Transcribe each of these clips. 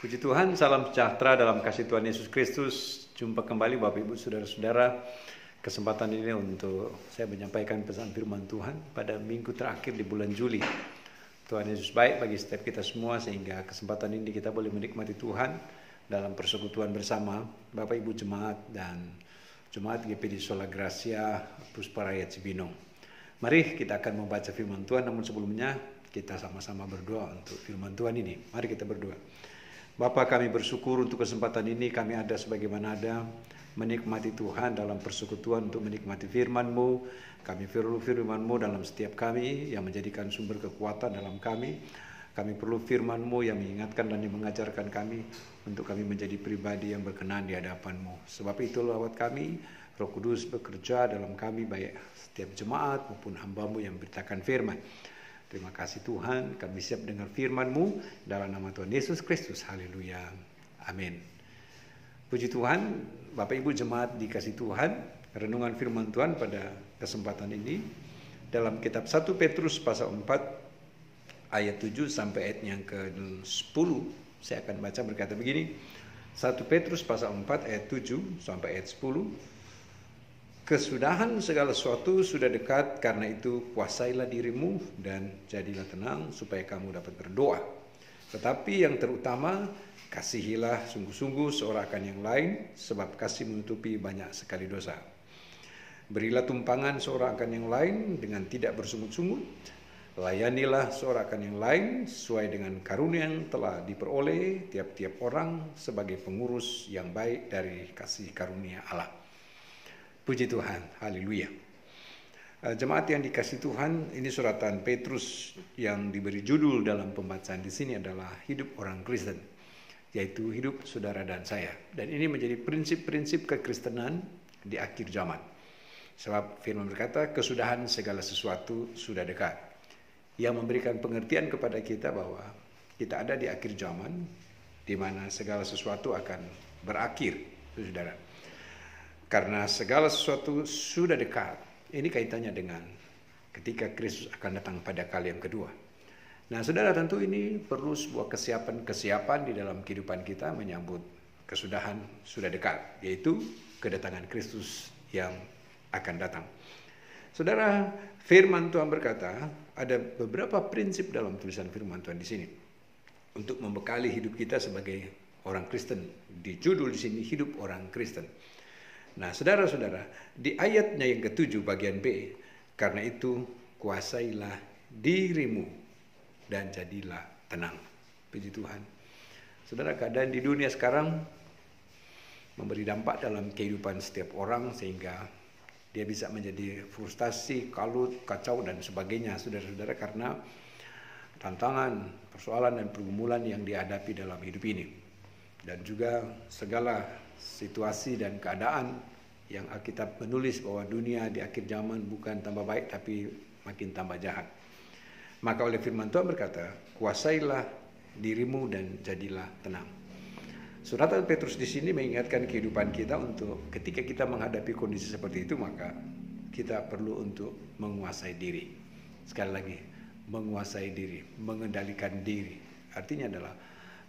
Puji Tuhan, salam sejahtera dalam kasih Tuhan Yesus Kristus. Jumpa kembali Bapak Ibu Saudara-saudara. Kesempatan ini untuk saya menyampaikan pesan firman Tuhan pada minggu terakhir di bulan Juli. Tuhan Yesus baik bagi setiap kita semua sehingga kesempatan ini kita boleh menikmati Tuhan dalam persekutuan bersama Bapak Ibu Jemaat dan Jemaat GPD Sola Gracia Pusparaya Cibinong. Mari kita akan membaca firman Tuhan, namun sebelumnya kita sama-sama berdoa untuk firman Tuhan ini. Mari kita berdoa. Bapa, kami bersyukur untuk kesempatan ini, kami ada sebagaimana ada menikmati Tuhan dalam persekutuan untuk menikmati firman-Mu. Kami perlu firman-Mu dalam setiap kami yang menjadikan sumber kekuatan dalam kami. Kami perlu firman-Mu yang mengingatkan dan yang mengajarkan kami untuk kami menjadi pribadi yang berkenan di hadapan-Mu. Sebab itu lewat kami, Roh Kudus bekerja dalam kami, baik setiap jemaat maupun hamba-Mu yang beritakan firman. Terima kasih Tuhan, kami siap dengar firman-Mu dalam nama Tuhan Yesus Kristus. Haleluya. Amin. Puji Tuhan, Bapak Ibu Jemaat dikasih Tuhan, renungan firman Tuhan pada kesempatan ini dalam kitab 1 Petrus pasal 4 ayat 7 sampai ayat yang ke-10. Saya akan baca berkata begini. 1 Petrus pasal 4 ayat 7 sampai ayat 10. Kesudahan segala sesuatu sudah dekat, karena itu kuasailah dirimu dan jadilah tenang supaya kamu dapat berdoa. Tetapi yang terutama, kasihilah sungguh-sungguh seorang akan yang lain, sebab kasih menutupi banyak sekali dosa. Berilah tumpangan seorang akan yang lain dengan tidak bersungut-sungut. Layanilah seorang akan yang lain sesuai dengan karunia yang telah diperoleh tiap-tiap orang sebagai pengurus yang baik dari kasih karunia Allah. Puji Tuhan, haleluya. Jemaat yang dikasih Tuhan, ini suratan Petrus yang diberi judul dalam pembacaan di sini adalah hidup orang Kristen, yaitu hidup saudara dan saya. Dan ini menjadi prinsip-prinsip kekristenan di akhir zaman. Sebab firman berkata, kesudahan segala sesuatu sudah dekat. Yang memberikan pengertian kepada kita bahwa kita ada di akhir zaman, di mana segala sesuatu akan berakhir, saudara. Karena segala sesuatu sudah dekat. Ini kaitannya dengan ketika Kristus akan datang pada kali yang kedua. Nah, saudara, tentu ini perlu sebuah kesiapan di dalam kehidupan kita menyambut kesudahan sudah dekat, yaitu kedatangan Kristus yang akan datang. Saudara, firman Tuhan berkata, ada beberapa prinsip dalam tulisan firman Tuhan di sini untuk membekali hidup kita sebagai orang Kristen. Di judul di sini hidup orang Kristen. Nah, saudara-saudara, di ayatnya yang ke-7 bagian B, karena itu kuasailah dirimu dan jadilah tenang. Puji Tuhan. Saudara, keadaan di dunia sekarang memberi dampak dalam kehidupan setiap orang sehingga dia bisa menjadi frustasi, kalut, kacau dan sebagainya, saudara-saudara, karena tantangan, persoalan dan pergumulan yang dihadapi dalam hidup ini. Dan juga segala situasi dan keadaan yang Alkitab menulis bahwa dunia di akhir zaman bukan tambah baik tapi makin tambah jahat. Maka oleh firman Tuhan berkata, kuasailah dirimu dan jadilah tenang. Suratan Petrus di sini mengingatkan kehidupan kita untuk ketika kita menghadapi kondisi seperti itu, maka kita perlu untuk menguasai diri. Sekali lagi, menguasai diri, mengendalikan diri. Artinya adalah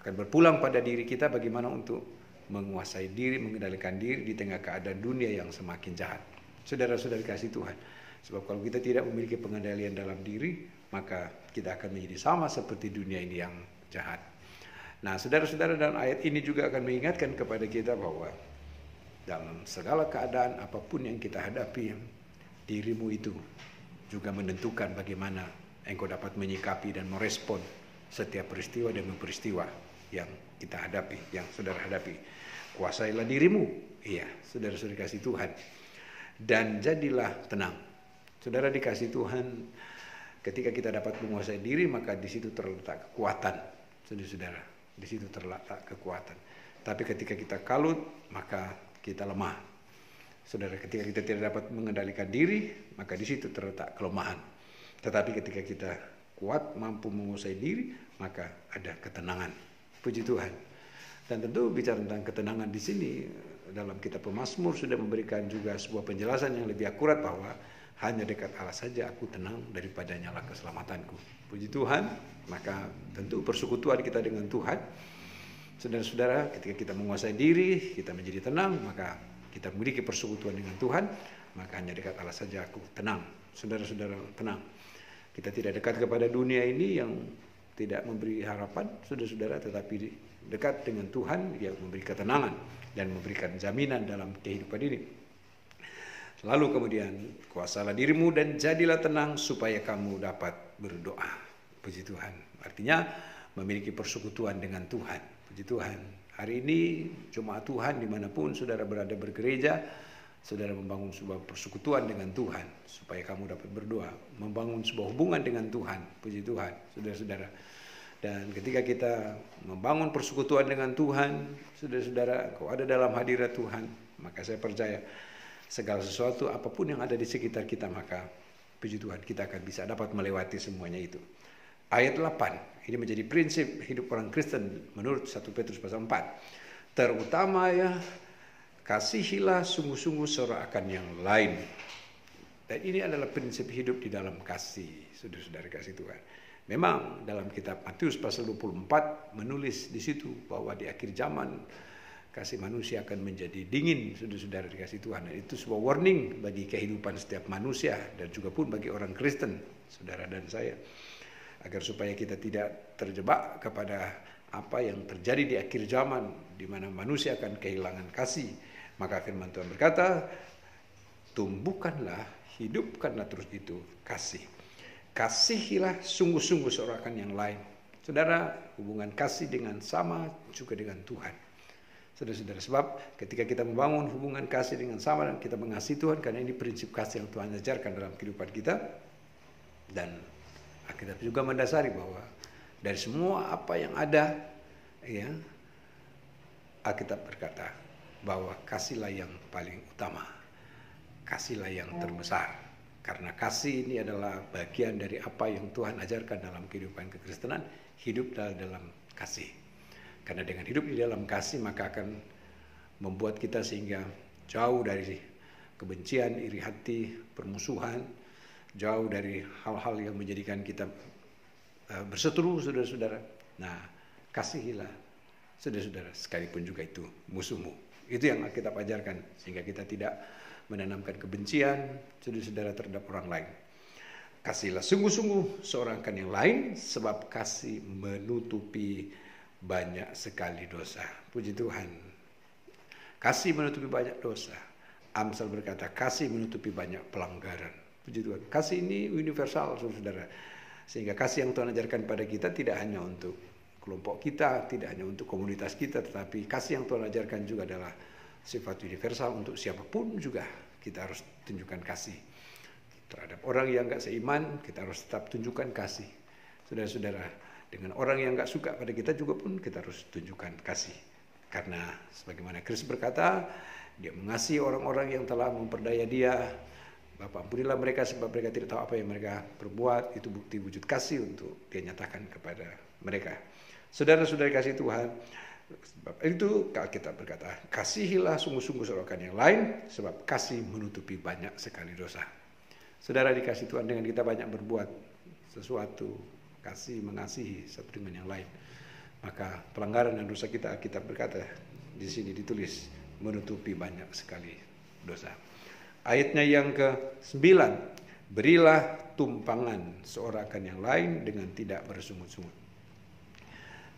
akan berpulang pada diri kita bagaimana untuk menguasai diri, mengendalikan diri di tengah keadaan dunia yang semakin jahat. Saudara-saudara kasih Tuhan. Sebab kalau kita tidak memiliki pengendalian dalam diri, maka kita akan menjadi sama seperti dunia ini yang jahat. Nah, saudara-saudara, dalam ayat ini juga akan mengingatkan kepada kita bahwa dalam segala keadaan apapun yang kita hadapi, dirimu itu juga menentukan bagaimana engkau dapat menyikapi dan merespon setiap peristiwa demi peristiwa yang kita hadapi, yang saudara hadapi. Kuasailah dirimu, iya, saudara-saudara kasih Tuhan, dan jadilah tenang. Saudara dikasih Tuhan, ketika kita dapat menguasai diri, maka di situ terletak kekuatan, saudara-saudara. Di situ terletak kekuatan. Tapi ketika kita kalut, maka kita lemah. Saudara, ketika kita tidak dapat mengendalikan diri, maka di situ terletak kelemahan. Tetapi ketika kita kuat, mampu menguasai diri, maka ada ketenangan. Puji Tuhan. Dan tentu bicara tentang ketenangan di sini, dalam kitab Pemazmur sudah memberikan juga sebuah penjelasan yang lebih akurat bahwa hanya dekat Allah saja aku tenang, daripada nyala keselamatanku. Puji Tuhan. Maka tentu persekutuan kita dengan Tuhan Saudara-saudara, ketika kita menguasai diri, kita menjadi tenang, maka kita memiliki persekutuan dengan Tuhan, maka hanya dekat Allah saja aku tenang. Saudara-saudara, tenang. Kita tidak dekat kepada dunia ini yang tidak memberi harapan, saudara-saudara, tetapi dekat dengan Tuhan yang memberi ketenangan dan memberikan jaminan dalam kehidupan ini. Lalu kemudian, kuasalah dirimu dan jadilah tenang supaya kamu dapat berdoa. Puji Tuhan. Artinya memiliki persekutuan dengan Tuhan. Puji Tuhan. Hari ini jemaat Tuhan dimanapun saudara berada bergereja, saudara membangun sebuah persekutuan dengan Tuhan supaya kamu dapat berdoa, membangun sebuah hubungan dengan Tuhan. Puji Tuhan, saudara-saudara. Dan ketika kita membangun persekutuan dengan Tuhan, saudara-saudara, kalau ada dalam hadirat Tuhan, maka saya percaya segala sesuatu apapun yang ada di sekitar kita, maka puji Tuhan kita akan bisa dapat melewati semuanya itu. Ayat 8, ini menjadi prinsip hidup orang Kristen menurut 1 Petrus pasal 4. Terutama ya, kasihilah sungguh-sungguh seorang akan yang lain. Dan ini adalah prinsip hidup di dalam kasih, saudara-saudara kasih Tuhan. Memang dalam kitab Matius pasal 24 menulis di situ bahwa di akhir zaman kasih manusia akan menjadi dingin, saudara-saudara dikasih Tuhan. Dan itu sebuah warning bagi kehidupan setiap manusia dan juga pun bagi orang Kristen, saudara dan saya. Agar supaya kita tidak terjebak kepada apa yang terjadi di akhir zaman, di mana manusia akan kehilangan kasih. Maka firman Tuhan berkata, tumbuhkanlah, hidupkanlah terus itu kasih. Kasihilah sungguh-sungguh seorang akan yang lain. Saudara, hubungan kasih dengan sama juga dengan Tuhan. Saudara-saudara, sebab ketika kita membangun hubungan kasih dengan sama dan kita mengasihi Tuhan, karena ini prinsip kasih yang Tuhan ajarkan dalam kehidupan kita, dan kita juga mendasari bahwa dari semua apa yang ada, ya, Alkitab berkata bahwa kasihlah yang paling utama, kasihlah yang terbesar. Karena kasih ini adalah bagian dari apa yang Tuhan ajarkan dalam kehidupan kekristenan, hidup dalam kasih. Karena dengan hidup di dalam kasih maka akan membuat kita sehingga jauh dari kebencian, iri hati, permusuhan, jauh dari hal-hal yang menjadikan kita berseteru, saudara-saudara. Nah, kasihilah, saudara-saudara, sekalipun juga itu musuhmu. Itu yang kita ajarkan, sehingga kita tidak menanamkan kebencian, saudara-saudara, terhadap orang lain. Kasihilah sungguh-sungguh seorang akan yang lain, sebab kasih menutupi banyak sekali dosa. Puji Tuhan. Kasih menutupi banyak dosa. Amsal berkata, kasih menutupi banyak pelanggaran. Puji Tuhan. Kasih ini universal, saudara. Sehingga kasih yang Tuhan ajarkan pada kita tidak hanya untuk kelompok kita, tidak hanya untuk komunitas kita, tetapi kasih yang Tuhan ajarkan juga adalah sifat universal untuk siapapun juga. Kita harus tunjukkan kasih. Terhadap orang yang enggak seiman, kita harus tetap tunjukkan kasih. Saudara-saudara, dengan orang yang enggak suka pada kita juga pun kita harus tunjukkan kasih. Karena sebagaimana Kristus berkata, dia mengasihi orang-orang yang telah memperdaya dia. Bapa, ampunilah mereka sebab mereka tidak tahu apa yang mereka perbuat. Itu bukti wujud kasih untuk dia nyatakan kepada mereka. Saudara-saudara kasih Tuhan, sebab itu kita berkata, kasihilah sungguh-sungguh seorang yang lain, sebab kasih menutupi banyak sekali dosa. Saudara dikasih Tuhan, dengan kita banyak berbuat sesuatu, kasih mengasihi satu dengan yang lain, maka pelanggaran dan dosa kita berkata di sini ditulis menutupi banyak sekali dosa. Ayatnya yang ke-9, berilah tumpangan seorang akan yang lain dengan tidak bersungut-sungut.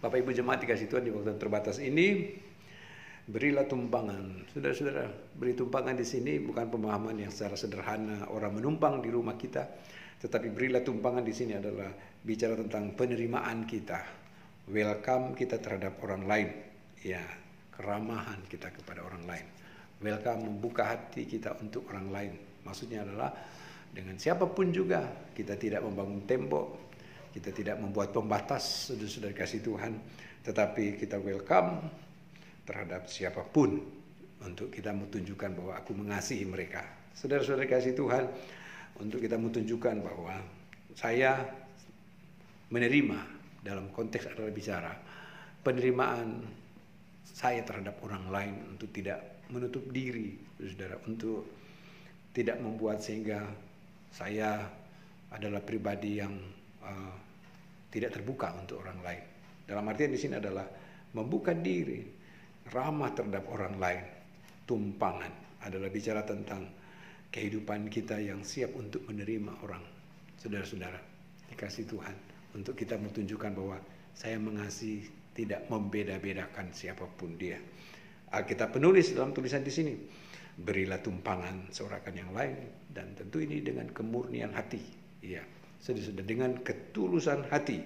Bapak Ibu jemaat dikasih Tuhan, di waktu terbatas ini, berilah tumpangan. Saudara-saudara, beri tumpangan di sini bukan pemahaman yang secara sederhana orang menumpang di rumah kita, tetapi berilah tumpangan di sini adalah bicara tentang penerimaan kita, welcome kita terhadap orang lain, ya, keramahan kita kepada orang lain. Welcome, membuka hati kita untuk orang lain. Maksudnya adalah dengan siapapun juga, kita tidak membangun tembok, kita tidak membuat pembatas, saudara-saudara kasih Tuhan, tetapi kita welcome terhadap siapapun untuk kita menunjukkan bahwa aku mengasihi mereka. Saudara-saudara kasih Tuhan, untuk kita menunjukkan bahwa saya menerima, dalam konteks adalah bicara penerimaan saya terhadap orang lain, untuk tidak menutup diri, saudara, untuk tidak membuat sehingga saya adalah pribadi yang tidak terbuka untuk orang lain. Dalam artian di sini adalah membuka diri, ramah terhadap orang lain. Tumpangan adalah bicara tentang kehidupan kita yang siap untuk menerima orang. Saudara-saudara, dikasih Tuhan untuk kita menunjukkan bahwa saya mengasihi, tidak membeda-bedakan siapapun dia. Alkitab penulis dalam tulisan di sini, berilah tumpangan seorang akan yang lain, dan tentu ini dengan kemurnian hati. Ya, sudah dengan ketulusan hati.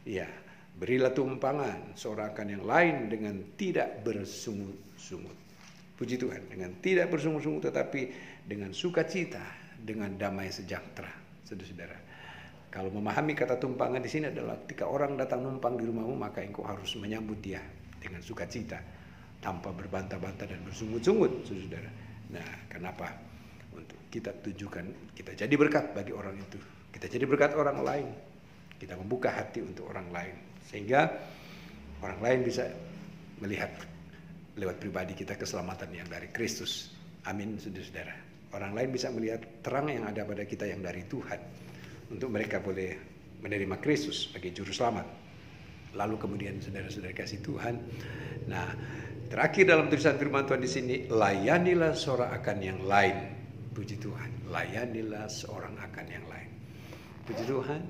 Ya, berilah tumpangan seorang akan yang lain dengan tidak bersungut-sungut. Puji Tuhan, dengan tidak bersungut-sungut tetapi dengan sukacita, dengan damai sejahtera. Saudara-saudara, kalau memahami kata tumpangan di sini adalah ketika orang datang numpang di rumahmu, maka engkau harus menyambut dia dengan sukacita, tanpa berbantah-bantah dan bersungut-sungut, saudara. Nah, kenapa? Untuk kita tujukan, kita jadi berkat bagi orang itu. Kita jadi berkat orang lain. Kita membuka hati untuk orang lain. Sehingga orang lain bisa melihat lewat pribadi kita keselamatan yang dari Kristus. Amin, saudara-saudara. Orang lain bisa melihat terang yang ada pada kita yang dari Tuhan. Untuk mereka boleh menerima Kristus sebagai juru selamat. Lalu kemudian saudara-saudara kasih Tuhan. Nah, terakhir dalam tulisan firman Tuhan di sini, layanilah seorang akan yang lain. Puji Tuhan, layanilah seorang akan yang lain. Puji Tuhan,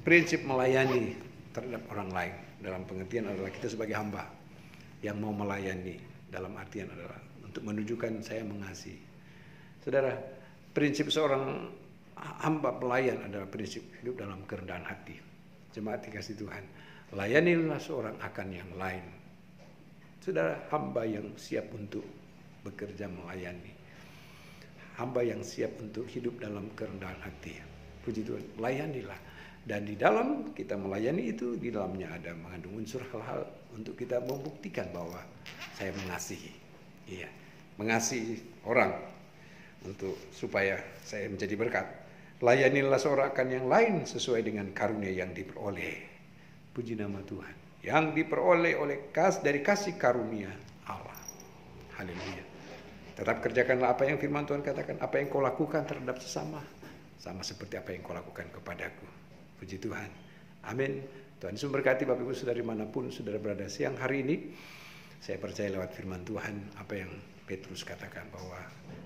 prinsip melayani terhadap orang lain dalam pengertian adalah kita sebagai hamba yang mau melayani, dalam artian adalah untuk menunjukkan saya mengasihi. Saudara, prinsip seorang hamba pelayan adalah prinsip hidup dalam kerendahan hati. Jemaat dikasih Tuhan, layanilah seorang akan yang lain. Saudara, hamba yang siap untuk bekerja melayani, hamba yang siap untuk hidup dalam kerendahan hati. Puji Tuhan, layanilah. Dan di dalam kita melayani itu, di dalamnya ada mengandung unsur hal-hal untuk kita membuktikan bahwa saya mengasihi. Iya, mengasihi orang untuk supaya saya menjadi berkat. Layanilah seorang akan yang lain sesuai dengan karunia yang diperoleh. Puji nama Tuhan. Yang diperoleh dari kasih karunia Allah. Haleluya. Tetap kerjakanlah apa yang firman Tuhan katakan, apa yang kau lakukan terhadap sesama, sama seperti apa yang kau lakukan kepadaku. Puji Tuhan. Amin. Tuhan Yesus memberkati Bapak Ibu saudara dimanapun saudara berada siang hari ini. Saya percaya lewat firman Tuhan apa yang Petrus katakan bahwa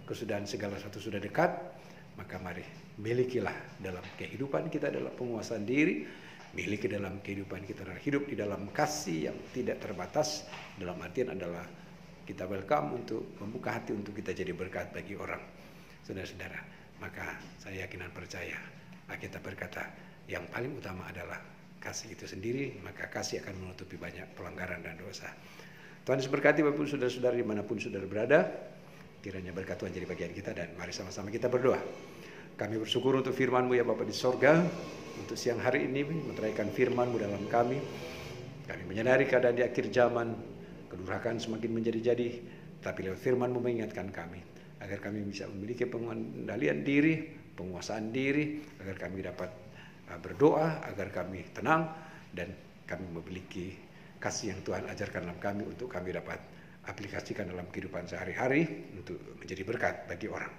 kesudahan segala sesuatu sudah dekat. Maka mari milikilah dalam kehidupan kita dalam penguasaan diri. Miliki dalam kehidupan kita adalah hidup di dalam kasih yang tidak terbatas. Dalam artian adalah kita welcome untuk membuka hati untuk kita jadi berkat bagi orang. Saudara-saudara, maka saya yakin dan percaya kita berkata yang paling utama adalah kasih itu sendiri, maka kasih akan menutupi banyak pelanggaran dan dosa. Tuhan Yesus berkati Bapak Ibu saudara-saudara dimanapun saudara berada. Kiranya berkat Tuhan jadi bagian kita dan mari sama-sama kita berdoa. Kami bersyukur untuk firman-Mu ya Bapak di sorga. Untuk siang hari ini meneraikan firman-Mu dalam kami. Kami menyadari keadaan di akhir zaman, kedurhakaan semakin menjadi-jadi. Tapi lewat firman-Mu mengingatkan kami agar kami bisa memiliki pengendalian diri, penguasaan diri, agar kami dapat berdoa, agar kami tenang dan kami memiliki kasih yang Tuhan ajarkan dalam kami untuk kami dapat aplikasikan dalam kehidupan sehari-hari untuk menjadi berkat bagi orang.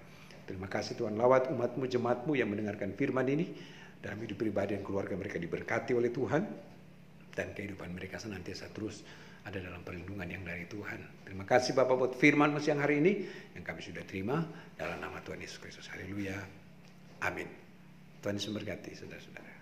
Terima kasih Tuhan, lawat umat-Mu, jemaat-Mu yang mendengarkan firman ini dalam hidup pribadi dan keluarga mereka diberkati oleh Tuhan dan kehidupan mereka senantiasa terus ada dalam perlindungan yang dari Tuhan. Terima kasih Bapak buat firman-Mu siang hari ini yang kami sudah terima dalam nama Tuhan Yesus Kristus. Haleluya. Amin. Tuhan Yesus memberkati saudara-saudara.